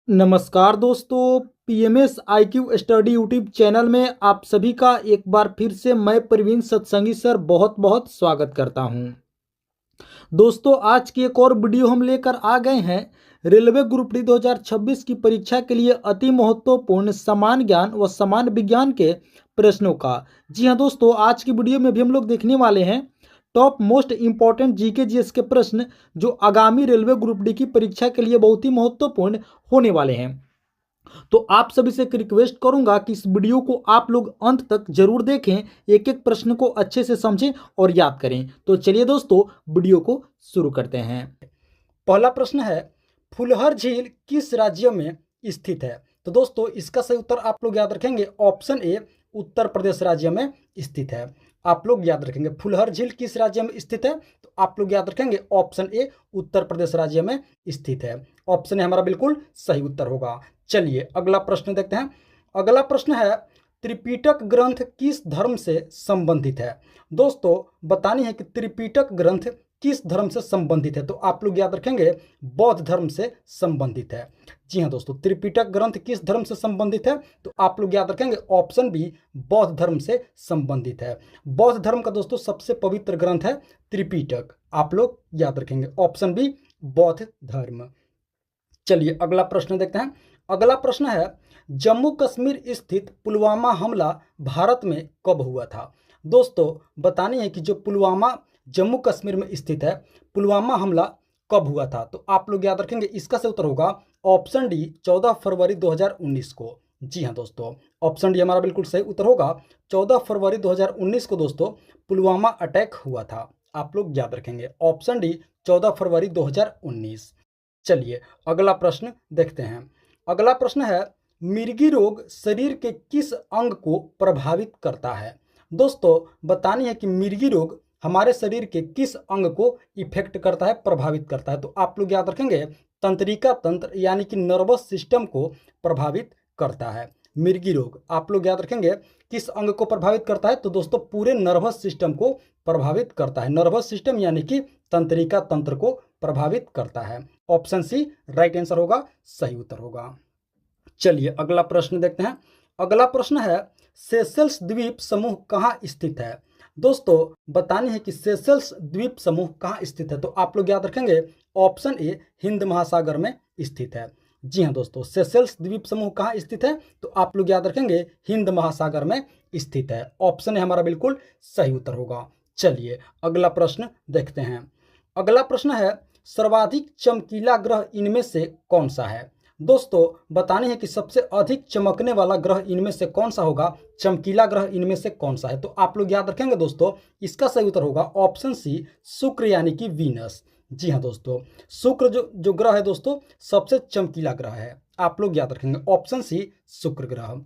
नमस्कार दोस्तों, PMS IQ study YouTube channel में आप सभी का एक बार फिर से मैं प्रवीण सत्संगी सर बहुत बहुत स्वागत करता हूं। दोस्तों, आज की एक और वीडियो हम लेकर आ गए हैं रेलवे ग्रुप डी 2026 की परीक्षा के लिए अति महत्वपूर्ण समान ज्ञान व समान विज्ञान के प्रश्नों का। जी हां दोस्तों, आज की वीडियो में भी हम लोग देखने वाले हैं top most important GK GS के प्रश्न जो आगामी रेलवे ग्रुप डी की परीक्षा के लिए बहुत ही महत्वपूर्ण होने वाले हैं। तो आप सभी से एक रिक्वेस्ट करूंगा कि इस वीडियो को आप लोग अंत तक जरूर देखें, एक एक प्रश्न को अच्छे से समझें और याद करें। तो चलिए दोस्तों, वीडियो को शुरू करते हैं। पहला प्रश्न है, फुलहर झील किस राज्य में स्थित है? तो दोस्तों, इसका सही उत्तर आप लोग याद रखेंगे ऑप्शन ए, उत्तर प्रदेश राज्य में स्थित है। आप लोग याद रखेंगे फुलहर झील किस राज्य में स्थित है, तो आप लोग याद रखेंगे ऑप्शन ए, उत्तर प्रदेश राज्य में स्थित है। ऑप्शन ए हमारा बिल्कुल सही उत्तर होगा। चलिए अगला प्रश्न देखते हैं। अगला प्रश्न है, त्रिपिटक ग्रंथ किस धर्म से संबंधित है? दोस्तों, बतानी है कि त्रिपिटक ग्रंथ किस धर्म से संबंधित है, तो आप लोग याद रखेंगे बौद्ध धर्म से संबंधित है। जी हाँ दोस्तों, त्रिपिटक ग्रंथ किस धर्म से संबंधित है, तो आप लोग याद रखेंगे ऑप्शन बी, बौद्ध धर्म से संबंधित है। बौद्ध धर्म का दोस्तों सबसे पवित्र ग्रंथ है त्रिपिटक। आप लोग याद रखेंगे ऑप्शन बी, बौद्ध धर्म। चलिए अगला प्रश्न देखते हैं। अगला प्रश्न है, जम्मू कश्मीर स्थित पुलवामा हमला भारत में कब हुआ था? दोस्तों, बतानी है कि जो पुलवामा जम्मू कश्मीर में स्थित है, पुलवामा हमला कब हुआ था, तो आप लोग याद रखेंगे इसका सही उत्तर होगा ऑप्शन डी, 14 फरवरी 2019 को। जी हाँ दोस्तों, ऑप्शन डी हमारा बिल्कुल सही उत्तर होगा। 14 फरवरी 2019 को दोस्तों पुलवामा अटैक हुआ था। आप लोग याद रखेंगे ऑप्शन डी, 14 फरवरी 2019। चलिए अगला प्रश्न देखते हैं। अगला प्रश्न है, मिर्गी रोग शरीर के किस अंग को प्रभावित करता है? दोस्तों, बतानी है कि मिर्गी रोग हमारे शरीर के किस अंग को इफेक्ट करता है, प्रभावित करता है, तो आप लोग याद रखेंगे तंत्रिका तंत्र यानी कि नर्वस सिस्टम को प्रभावित करता है। मिर्गी रोग आप लोग याद रखेंगे किस अंग को प्रभावित करता है, तो दोस्तों पूरे नर्वस सिस्टम को प्रभावित करता है। नर्वस सिस्टम यानी कि तंत्रिका तंत्र को प्रभावित करता है। ऑप्शन सी राइट आंसर होगा, सही उत्तर होगा। चलिए अगला प्रश्न देखते हैं। अगला प्रश्न है, सेशेल्स द्वीप समूह कहाँ स्थित है? दोस्तों, बतानी है कि सेशेल्स द्वीप समूह कहाँ स्थित है, तो आप लोग याद रखेंगे ऑप्शन ए, हिंद महासागर में स्थित है। जी हाँ दोस्तों, सेशेल्स द्वीप समूह कहाँ स्थित है, तो आप लोग याद रखेंगे हिंद महासागर में स्थित है। ऑप्शन ए हमारा बिल्कुल सही उत्तर होगा। चलिए अगला प्रश्न देखते हैं। अगला प्रश्न है, सर्वाधिक चमकीला ग्रह इनमें से कौन सा है? दोस्तों, बतानी है कि सबसे अधिक चमकने वाला ग्रह इनमें से कौन सा होगा, चमकीला ग्रह इनमें से कौन सा है, तो आप लोग याद रखेंगे दोस्तों इसका सही उत्तर होगा ऑप्शन सी, शुक्र यानी कि वीनस। जी हाँ दोस्तों, शुक्र जो ग्रह है दोस्तों सबसे चमकीला ग्रह है। आप लोग याद रखेंगे ऑप्शन सी, शुक्र ग्रह।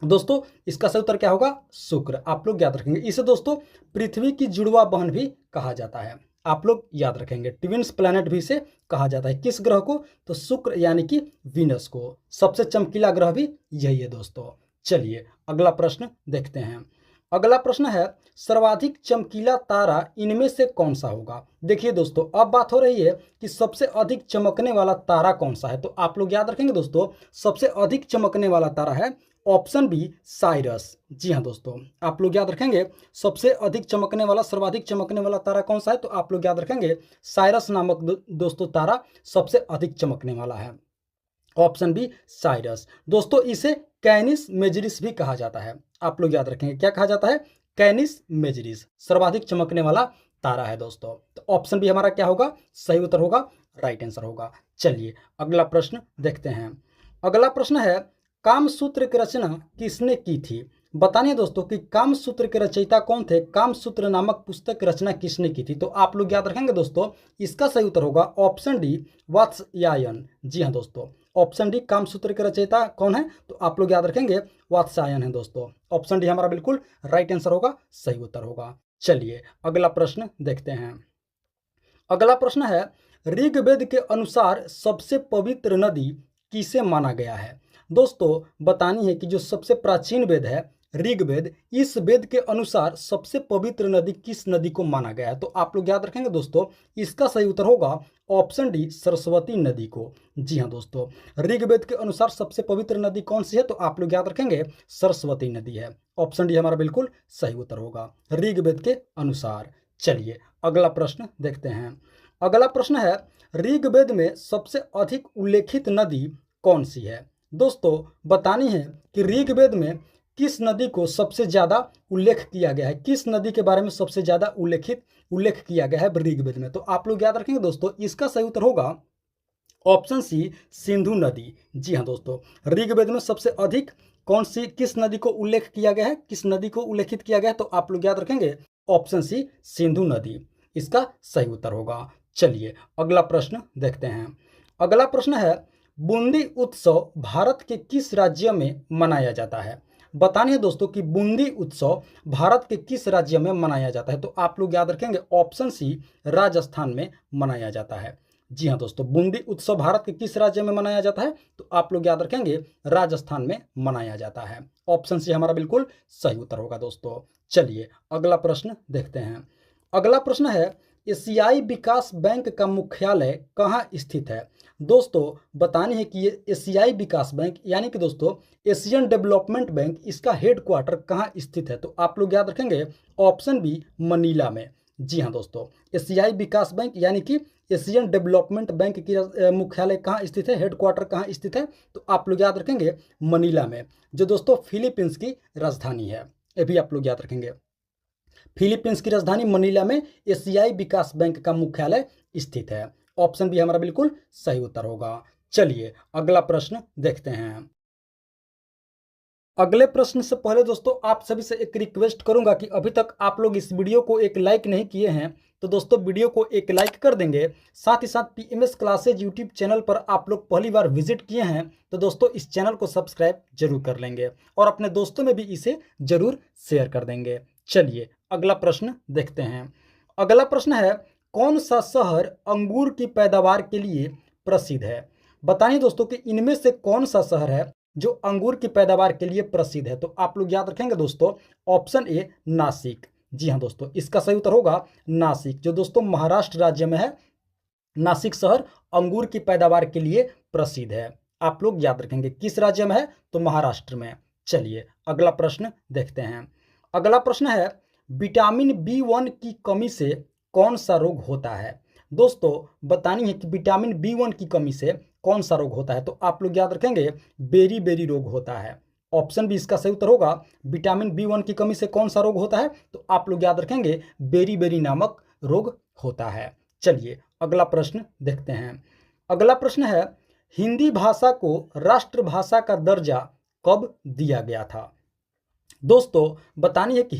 दोस्तों, इसका सही उत्तर क्या होगा, शुक्र। आप लोग याद रखेंगे इसे दोस्तों पृथ्वी की जुड़वा बहन भी कहा जाता है। आप लोग याद रखेंगे ट्विंस प्लैनेट भी इसे कहा जाता है। किस ग्रह को, तो शुक्र यानी कि वीनस को। सबसे चमकीला ग्रह भी यही है दोस्तों। चलिए अगला प्रश्न देखते हैं। अगला प्रश्न है, सर्वाधिक चमकीला तारा इनमें से कौन सा होगा? देखिए दोस्तों, अब बात हो रही है कि सबसे अधिक चमकने वाला तारा कौन सा है, तो आप लोग याद रखेंगे दोस्तों सबसे अधिक चमकने वाला तारा है ऑप्शन बी, साइरस। जी हाँ दोस्तों, आप लोग याद रखेंगे सबसे अधिक चमकने वाला, सर्वाधिक चमकने वाला तारा कौन सा है, तो आप लोग याद रखेंगे साइरस नामक दोस्तों तारा सबसे अधिक चमकने वाला है। Option B, Sirius. दोस्तों, इसे कैनिस मेजरिस भी कहा जाता है। आप लोग याद रखेंगे क्या कहा जाता है, कैनिस मेजरिस। सर्वाधिक चमकने वाला तारा है दोस्तों। तो ऑप्शन बी हमारा क्या होगा, सही उत्तर होगा, राइट आंसर होगा। चलिए अगला प्रश्न देखते हैं। अगला प्रश्न है, कामसूत्र की रचना किसने की थी? बतानी है दोस्तों कि कामसूत्र के रचयिता कौन थे, कामसूत्र नामक पुस्तक की रचना किसने की थी, तो आप लोग याद रखेंगे दोस्तों इसका सही उत्तर होगा ऑप्शन डी, वात्स्यायन। जी हाँ दोस्तों, ऑप्शन डी कामसूत्र के रचयिता कौन है, तो आप लोग याद रखेंगे वात्स्यायन है दोस्तों। ऑप्शन डी हमारा बिल्कुल राइट आंसर होगा, सही उत्तर होगा। चलिए अगला प्रश्न देखते हैं। अगला प्रश्न है, ऋग्वेद के अनुसार सबसे पवित्र नदी किसे माना गया है? दोस्तों, बतानी है कि जो सबसे प्राचीन वेद है ऋग्वेद, इस वेद के अनुसार सबसे पवित्र नदी किस नदी को माना गया है? तो आप लोग याद रखेंगे दोस्तों, इसका सही उत्तर होगा ऑप्शन डी, सरस्वती नदी को। जी हाँ दोस्तों, ऋग्वेद के अनुसार सबसे पवित्र नदी कौन सी है? तो आप लोग याद रखेंगे सरस्वती नदी है। ऑप्शन डी हमारा बिल्कुल सही उत्तर होगा ऋग्वेद के अनुसार। चलिए अगला प्रश्न देखते हैं। अगला प्रश्न है, ऋग्वेद में सबसे अधिक उल्लेखित नदी कौन सी है? दोस्तों बतानी है कि ऋग्वेद में किस नदी को सबसे ज्यादा उल्लेख किया गया है, किस नदी के बारे में सबसे ज्यादा उल्लेख किया गया है ऋग्वेद में? तो आप लोग याद रखेंगे दोस्तों, इसका सही उत्तर होगा ऑप्शन सी, सिंधु नदी। जी हाँ दोस्तों, ऋग्वेद में सबसे अधिक किस नदी को उल्लेख किया गया है, किस नदी को उल्लेखित किया गया है? तो आप लोग याद रखेंगे ऑप्शन सी, सिंधु नदी इसका सही उत्तर होगा। चलिए अगला प्रश्न देखते हैं। अगला प्रश्न है, बूंदी उत्सव भारत के किस राज्य में मनाया जाता है? बतानी है दोस्तों कि बूंदी उत्सव भारत के किस राज्य में मनाया जाता है? तो आप लोग याद रखेंगे ऑप्शन सी, राजस्थान में मनाया जाता है। जी हाँ दोस्तों, बूंदी उत्सव भारत के किस राज्य में मनाया जाता है? तो आप लोग याद रखेंगे राजस्थान में मनाया जाता है। ऑप्शन सी हमारा बिल्कुल सही उत्तर होगा दोस्तों। चलिए अगला प्रश्न देखते हैं। अगला प्रश्न है, एशियाई विकास बैंक का मुख्यालय कहाँ स्थित है? दोस्तों बतानी है कि ये एशियाई विकास बैंक यानी कि दोस्तों एशियन डेवलपमेंट बैंक, इसका हेडक्वार्टर कहाँ स्थित है? तो आप लोग याद रखेंगे ऑप्शन बी, मनीला में। जी हाँ दोस्तों, एशियाई विकास बैंक यानी कि एशियन डेवलपमेंट बैंक की मुख्यालय कहाँ स्थित है, हेडक्वार्टर कहाँ स्थित है? तो आप लोग याद रखेंगे मनीला में, जो दोस्तों फिलीपींस की राजधानी है। ये भी आप लोग याद रखेंगे, फिलीपींस की राजधानी मनीला में एशियाई विकास बैंक का मुख्यालय स्थित है। ऑप्शन बी हमारा बिल्कुल सही उत्तर होगा। चलिए अगला प्रश्न देखते हैं। अगले प्रश्न से पहले दोस्तों आप सभी से एक रिक्वेस्ट करूंगा कि अभी तक आप लोग इस वीडियो को एक लाइक नहीं किए हैं तो दोस्तों वीडियो को एक लाइक कर देंगे। साथ ही साथ पीएमएस क्लासेज यूट्यूब चैनल पर आप लोग पहली बार विजिट किए हैं तो दोस्तों इस चैनल को सब्सक्राइब जरूर कर लेंगे और अपने दोस्तों में भी इसे जरूर शेयर कर देंगे। चलिए अगला प्रश्न देखते हैं। अगला प्रश्न है, कौन सा शहर अंगूर की पैदावार के लिए प्रसिद्ध है? बताइए दोस्तों कि इनमें से कौन सा शहर है जो अंगूर की पैदावार के लिए प्रसिद्ध है? तो आप लोग याद रखेंगे दोस्तों ऑप्शन ए, नासिक। जी हाँ दोस्तों, इसका सही उत्तर होगा नासिक, जो दोस्तों महाराष्ट्र राज्य में है। नासिक शहर अंगूर की पैदावार के लिए प्रसिद्ध है। आप लोग याद रखेंगे किस राज्य में है? तो महाराष्ट्र में। चलिए अगला प्रश्न देखते हैं। अगला प्रश्न है, विटामिन B1 की कमी से कौन सा रोग होता है? दोस्तों बतानी है कि विटामिन B1 की कमी से कौन सा रोग होता है? तो आप लोग याद रखेंगे बेरी रोग होता है। ऑप्शन बी इसका सही उत्तर होगा, विटामिन B1 की कमी से कौन सा रोग होता है? तो आप लोग याद रखेंगे बेरी नामक रोग होता है। चलिए अगला प्रश्न देखते हैं। अगला प्रश्न है, हिंदी भाषा को राष्ट्रभाषा का दर्जा कब दिया गया था? दोस्तों बतानी है कि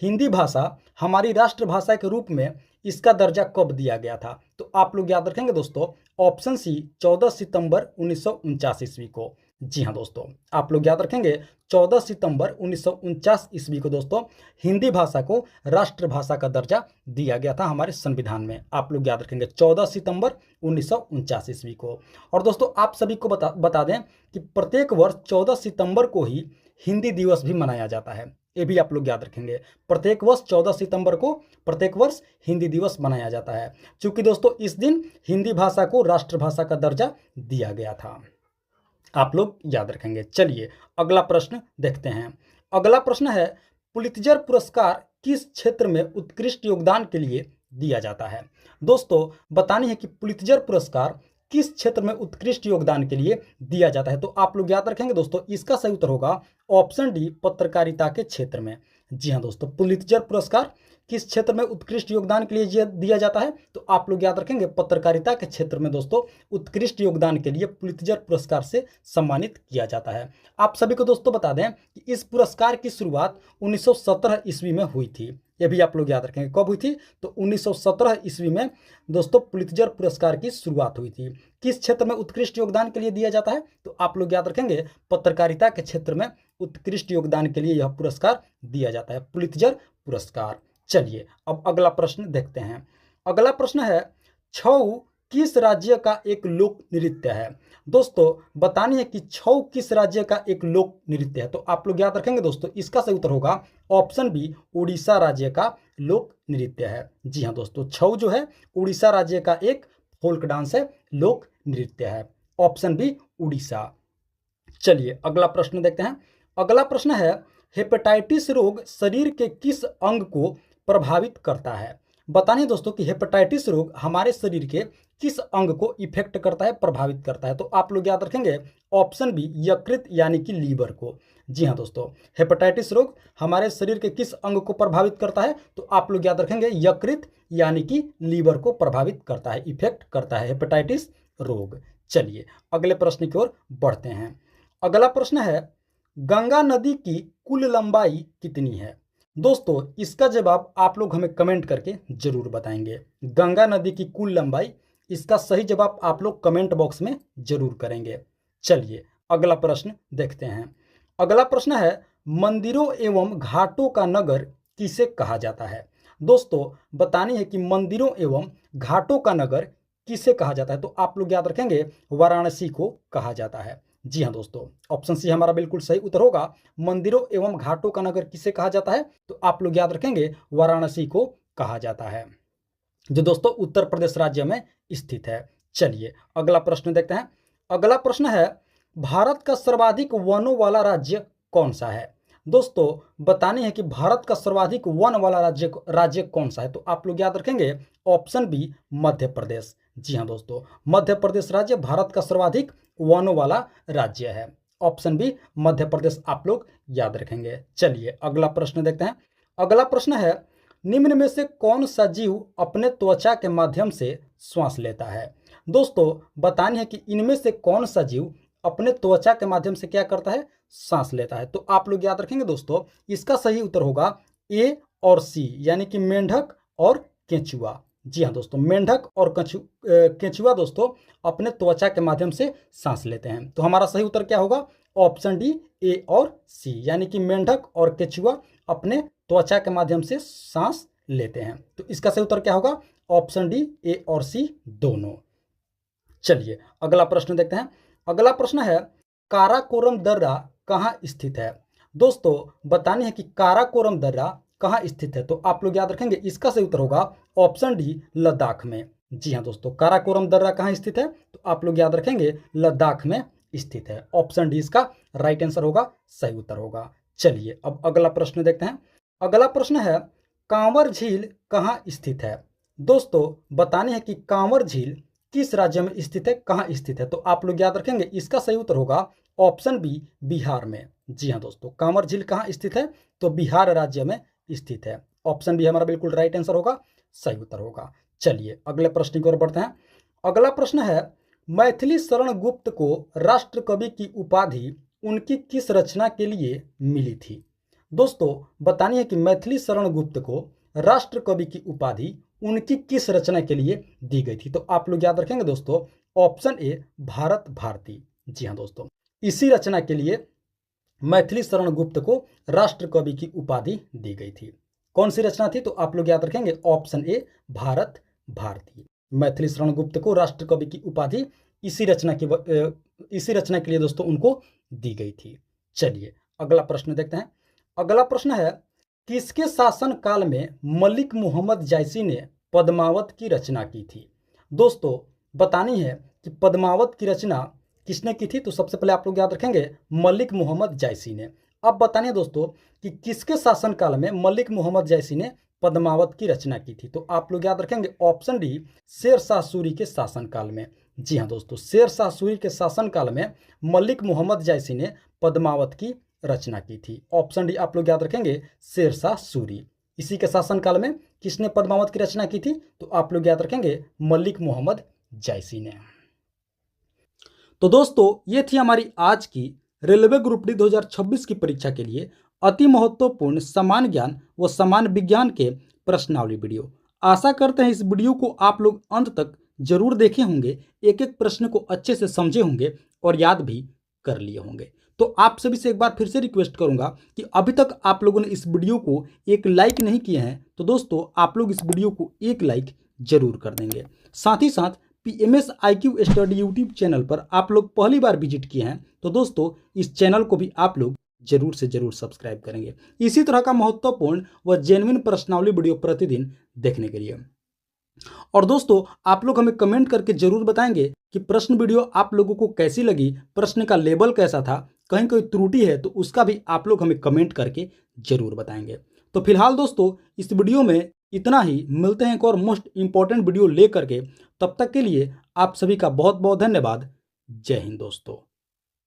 हिंदी भाषा हमारी राष्ट्रभाषा के रूप में इसका दर्जा कब दिया गया था? तो आप लोग याद रखेंगे दोस्तों ऑप्शन सी, 14 सितंबर 1949 ईस्वी को। जी हाँ दोस्तों, आप लोग याद रखेंगे 14 सितंबर 1949 ईस्वी को दोस्तों हिंदी भाषा को राष्ट्रभाषा का दर्जा दिया गया था हमारे संविधान में। आप लोग याद रखेंगे 14 सितंबर 1949 ईस्वी को। और दोस्तों आप सभी को बता दें कि प्रत्येक वर्ष 14 सितंबर को ही हिंदी दिवस भी मनाया जाता है। ये भी आप लोग याद रखेंगे, प्रत्येक वर्ष 14 सितंबर को प्रत्येक वर्ष हिंदी दिवस मनाया जाता है, क्योंकि दोस्तों इस दिन हिंदी भाषा को राष्ट्रभाषा का दर्जा दिया गया था। आप लोग याद रखेंगे। चलिए अगला प्रश्न देखते हैं। अगला प्रश्न है, पुलित्जर पुरस्कार किस क्षेत्र में उत्कृष्ट योगदान के लिए दिया जाता है? दोस्तों बतानी है कि पुलित्जर पुरस्कार किस क्षेत्र में उत्कृष्ट योगदान के लिए दिया जाता है? तो आप लोग याद रखेंगे दोस्तों इसका सही उत्तर होगा ऑप्शन डी, पत्रकारिता के क्षेत्र में। जी हाँ दोस्तों, पुलित्जर पुरस्कार किस क्षेत्र में उत्कृष्ट योगदान के लिए दिया जाता है? तो आप लोग याद रखेंगे पत्रकारिता के क्षेत्र में दोस्तों उत्कृष्ट योगदान के लिए पुलित्जर पुरस्कार से सम्मानित किया जाता है। आप सभी को दोस्तों बता दें कि इस पुरस्कार की शुरुआत 1917 ईस्वी में हुई थी। ये भी आप लोग याद रखेंगे कब हुई थी? तो 1917 ईस्वी में दोस्तों पुलित्जर पुरस्कार की शुरुआत हुई थी। किस क्षेत्र में उत्कृष्ट योगदान के लिए दिया जाता है? तो आप लोग याद रखेंगे पत्रकारिता के क्षेत्र में उत्कृष्ट योगदान के लिए यह पुरस्कार दिया जाता है, पुलित्जर पुरस्कार। चलिए अब अगला प्रश्न देखते हैं। अगला प्रश्न है, छऊ किस राज्य का एक लोक नृत्य है? दोस्तों बतानी कि छऊ किस राज्य का एक लोक नृत्य है? तो आप लोग याद रखेंगे दोस्तों, इसका सही उत्तर होगा ऑप्शन बी, उड़ीसा राज्य का लोक नृत्य है। जी हाँ दोस्तों, छऊ जो है उड़ीसा राज्य का एक फोल्क डांस है, लोक नृत्य है। Option B Orissa. चलिए अगला प्रश्न देखते हैं। अगला प्रश्न है, हेपेटाइटिस रोग शरीर के किस अंग को प्रभावित करता है? बताइए दोस्तों कि हेपेटाइटिस रोग हमारे शरीर के किस अंग को इफेक्ट करता है, प्रभावित करता है? तो आप लोग याद रखेंगे ऑप्शन बी, यकृत यानी कि लीवर को। जी हाँ दोस्तों, हेपेटाइटिस रोग हमारे शरीर के किस अंग को प्रभावित करता है? तो आप लोग याद रखेंगे यकृत यानी कि लीवर को प्रभावित करता है, इफेक्ट करता है हेपेटाइटिस रोग। चलिए अगले प्रश्न की ओर बढ़ते हैं। अगला प्रश्न है, गंगा नदी की कुल लंबाई कितनी है? दोस्तों इसका जवाब आप लोग हमें कमेंट करके जरूर बताएंगे। गंगा नदी की कुल लंबाई, इसका सही जवाब आप लोग कमेंट बॉक्स में जरूर करेंगे। चलिए अगला प्रश्न देखते हैं। अगला प्रश्न है, मंदिरों एवं घाटों का नगर किसे कहा जाता है? दोस्तों बतानी है कि मंदिरों एवं घाटों का नगर किसे कहा जाता है? तो आप लोग याद रखेंगे वाराणसी को कहा जाता है। जी हाँ दोस्तों, ऑप्शन सी हमारा बिल्कुल सही उत्तर होगा। मंदिरों एवं घाटों का नगर किसे कहा जाता है? तो आप लोग याद रखेंगे वाराणसी को कहा जाता है, जो दोस्तों उत्तर प्रदेश राज्य में स्थित है। चलिए अगला प्रश्न देखते हैं। अगला प्रश्न है, भारत का सर्वाधिक वनों वाला राज्य कौन सा है? दोस्तों बतानी है कि भारत का सर्वाधिक वन वाला राज्य कौन सा है? तो आप लोग याद रखेंगे ऑप्शन बी, मध्य प्रदेश। जी हाँ दोस्तों, मध्य प्रदेश राज्य भारत का सर्वाधिक वनों वाला राज्य है। ऑप्शन बी मध्य प्रदेश आप लोग याद रखेंगे। चलिए अगला प्रश्न देखते हैं। अगला प्रश्न है, निम्न में से कौन सा जीव अपने त्वचा के माध्यम से श्वास लेता है? दोस्तों बतानी है कि इनमें से कौन सा जीव अपने त्वचा के माध्यम से क्या करता है, सांस लेता है? तो आप लोग याद रखेंगे दोस्तों, इसका सही उत्तर होगा ए और सी, यानी कि मेंढक और केंचुआ। जी हाँ दोस्तों, मेंढक और केंचुआ दोस्तों अपने त्वचा के माध्यम से सांस लेते हैं। तो हमारा सही उत्तर क्या होगा? ऑप्शन डी, ए और सी, यानी कि मेंढक और केंचुआ अपने त्वचा के माध्यम से सांस लेते हैं। तो इसका सही उत्तर क्या होगा? ऑप्शन डी, ए और सी दोनों। चलिए अगला प्रश्न देखते हैं। अगला प्रश्न है, काराकोरम दर्रा कहाँ स्थित है? दोस्तों बतानी है कि काराकोरम दर्रा कहाँ स्थित है? तो आप लोग याद रखेंगे इसका सही उत्तर होगा ऑप्शन डी, लद्दाख में। जी हाँ दोस्तों, काराकोरम दर्रा कहाँ स्थित है? तो आप लोग याद रखेंगे लद्दाख में स्थित है। ऑप्शन डी इसका राइट आंसर होगा, सही उत्तर होगा। चलिए अब अगला प्रश्न देखते हैं। अगला प्रश्न है, कांवर झील कहाँ स्थित है? दोस्तों बतानी है कि कांवर झील किस राज्य में स्थित है, कहाँ स्थित है? तो आप लोग याद रखेंगे इसका सही उत्तर होगा ऑप्शन बी, बिहार में। जी हाँ दोस्तों, कांवर झील कहाँ स्थित है? तो बिहार राज्य में स्थित है। ऑप्शन बी हमारा बिल्कुल राइट आंसर होगा, सही उत्तर होगा। चलिए अगले प्रश्न की ओर बढ़ते हैं। अगला प्रश्न है, मैथिली शरण गुप्त को राष्ट्र कवि की उपाधि उनकी किस रचना के लिए मिली थी? दोस्तों बतानी है कि मैथिली शरण गुप्त को राष्ट्र कवि की उपाधि उनकी किस रचना के लिए दी गई थी? तो आप लोग याद रखेंगे दोस्तों ऑप्शन ए, भारत भारती। जी हाँ दोस्तों, इसी रचना के लिए मैथिली शरण गुप्त को राष्ट्र कवि की उपाधि दी गई थी। कौन सी रचना थी? तो आप लोग याद रखेंगे ऑप्शन ए, भारत भारती। मैथिली शरण गुप्त को राष्ट्र कवि की उपाधि इसी रचना के लिए दोस्तों उनको दी गई थी। चलिए अगला प्रश्न देखते हैं। अगला प्रश्न है, किसके शासन काल में मलिक मोहम्मद जायसी ने पद्मावत की रचना की थी? दोस्तों बतानी है कि पद्मावत की रचना किसने की थी? तो सबसे पहले आप लोग याद रखेंगे मलिक मोहम्मद जायसी ने। अब बतानिए दोस्तों कि किसके शासन काल में मलिक मोहम्मद जायसी ने पद्मावत की रचना की थी? तो आप लोग याद रखेंगे ऑप्शन डी, शेर शाह सूरी के शासन काल में। जी हाँ दोस्तों, शेर शाह सूरी के शासन काल में मलिक मोहम्मद जायसी ने पद्मावत की रचना की थी। ऑप्शन डी आप लोग याद रखेंगे, शेर शाह सूरी। इसी के शासन काल में किसने पद्मावत की रचना की थी? तो आप लोग याद रखेंगे मलिक मोहम्मद जायसी ने। तो दोस्तों ये थी हमारी आज की रेलवे ग्रुप डी 2026 की परीक्षा के लिए अति महत्वपूर्ण समान ज्ञान व समान विज्ञान के प्रश्नावली वीडियो। आशा करते हैं इस वीडियो को आप लोग अंत तक जरूर देखे होंगे, एक एक प्रश्न को अच्छे से समझे होंगे और याद भी कर लिए होंगे। तो आप सभी से एक बार फिर से रिक्वेस्ट करूंगा कि अभी तक आप लोगों ने इस वीडियो को एक लाइक नहीं किए हैं तो दोस्तों आप लोग इस वीडियो को एक लाइक जरूर कर देंगे। साथ ही साथ PMS IQ study YouTube channel पर आप लोग पहली बार विजिट किए हैं तो दोस्तों इस चैनल को भी आप लोग जरूर से जरूर सब्सक्राइब करेंगे इसी तरह का महत्वपूर्ण व जेन्युइन प्रश्नावली वीडियो प्रतिदिन देखने के लिए। और दोस्तों आप लोग हमें कमेंट करके जरूर बताएंगे कि प्रश्न वीडियो आप लोगों को कैसी लगी, प्रश्न का लेवल कैसा था, कहीं कोई त्रुटि है तो उसका भी आप लोग हमें कमेंट करके जरूर बताएंगे। तो फिलहाल दोस्तों इस वीडियो में इतना ही, मिलते हैं एक और मोस्ट इंपॉर्टेंट वीडियो लेकर के, तब तक के लिए आप सभी का बहुत बहुत धन्यवाद। जय हिंद दोस्तों।